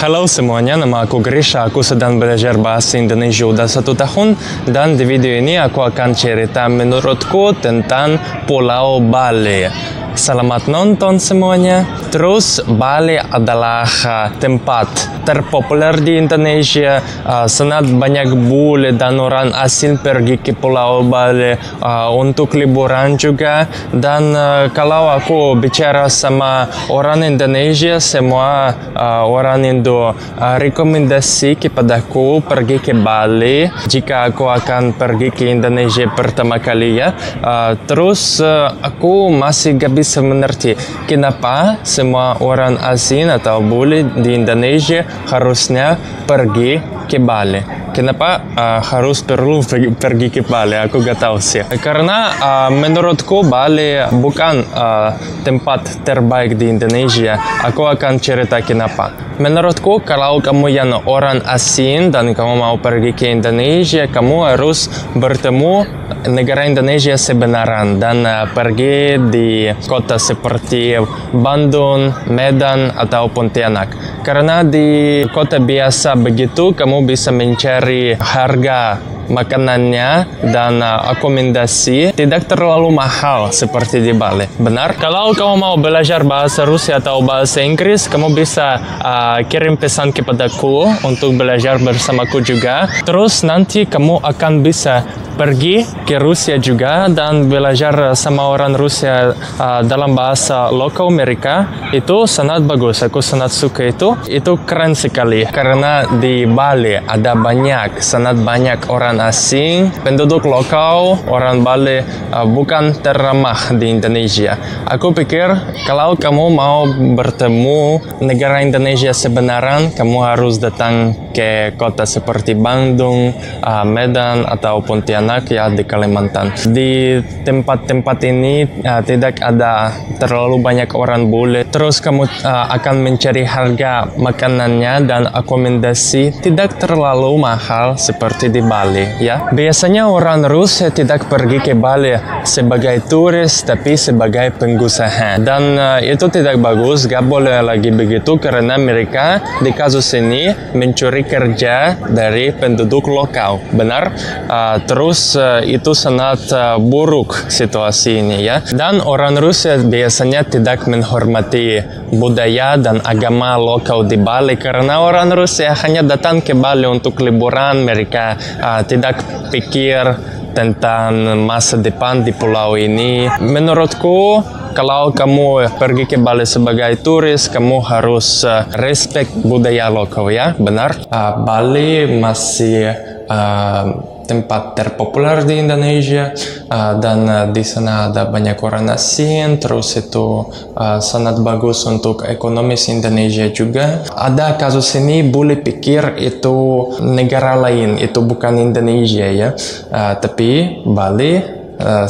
Halo semuanya, nama aku Grisha. Aku sedang belajar bahasa Indonesia udah 1 tahun. Dan di video ini aku akan cerita menurutku tentang Pulau Bali. Selamat nonton semuanya. Terus Bali adalah tempat terpopuler di Indonesia. Sangat banyak bule dan orang asing pergi ke Pulau Bali untuk liburan juga. Dan kalau aku bicara sama orang Indonesia, semua orang Indo rekomendasi kepadaku pergi ke Bali jika aku akan pergi ke Indonesia pertama kali ya. Terus aku masih gak bisa mengerti kenapa semua orang asing atau bule di Indonesia harusnya pergi ke Bali. Kenapa perlu pergi ke Bali? Aku gak tahu sih. Karena menurutku Bali bukan tempat terbaik di Indonesia. Aku akan cerita kenapa. Menurutku kalau kamu yang orang asing dan kamu mau pergi ke Indonesia, kamu harus bertemu negara Indonesia sebenarnya dan pergi di kota seperti Bandung, Medan, atau Pontianak. Karena di kota biasa begitu kamu bisa mencari harga makanannya dan akomodasi tidak terlalu mahal seperti di Bali. Benar? Kalau kamu mau belajar bahasa Rusia atau bahasa Inggris, kamu bisa kirim pesan kepadaku untuk belajar bersamaku juga. Terus nanti kamu akan bisa pergi ke Rusia juga dan belajar sama orang Rusia dalam bahasa lokal mereka. Itu sangat bagus. Aku sangat suka itu. Itu keren sekali karena di Bali ada sangat banyak orang asing, penduduk lokal, orang Bali bukan teramah di Indonesia. Aku pikir kalau kamu mau bertemu negara Indonesia sebenarnya, kamu harus datang ke kota seperti Bandung, Medan, atau Pontianak ya di Kalimantan. Di tempat-tempat ini tidak ada terlalu banyak orang bule. Terus kamu akan mencari harga makanannya dan akomodasi tidak terlalu mahal seperti di Bali. Ya, biasanya orang Rusia tidak pergi ke Bali sebagai turis tapi sebagai pengusaha dan itu tidak bagus, gak boleh lagi begitu karena mereka di kasus ini mencuri kerja dari penduduk lokal, benar? Terus itu sangat buruk situasi ini ya. Dan orang Rusia biasanya tidak menghormati budaya dan agama lokal di Bali karena orang Rusia hanya datang ke Bali untuk liburan. Mereka tidak pikir tentang masa depan di pulau ini. Menurutku, kalau kamu pergi ke Bali sebagai turis, kamu harus respect budaya lokal ya, benar? Bali masih tempat terpopuler di Indonesia dan di sana ada banyak orang asing. Terus itu sangat bagus untuk ekonomis Indonesia juga. Ada kasus ini boleh pikir itu negara lain, itu bukan Indonesia ya, tapi Bali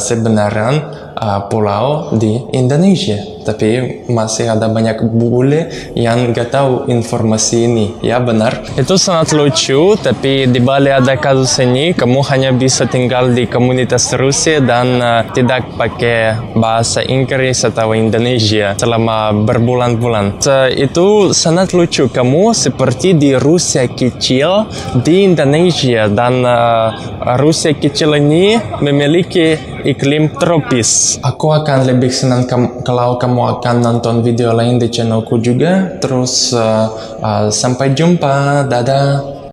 sebenarnya pulau di Indonesia, tapi masih ada banyak bule yang gak tahu informasi ini ya, benar? Itu sangat lucu, tapi di Bali ada kasus ini, kamu hanya bisa tinggal di komunitas Rusia dan tidak pakai bahasa Inggris atau Indonesia selama berbulan-bulan. Itu sangat lucu, kamu seperti di Rusia kecil di Indonesia dan Rusia kecil ini memiliki iklim tropis. Aku akan lebih senang kalau kamu akan nonton video lain di channelku juga. Terus sampai jumpa, dadah.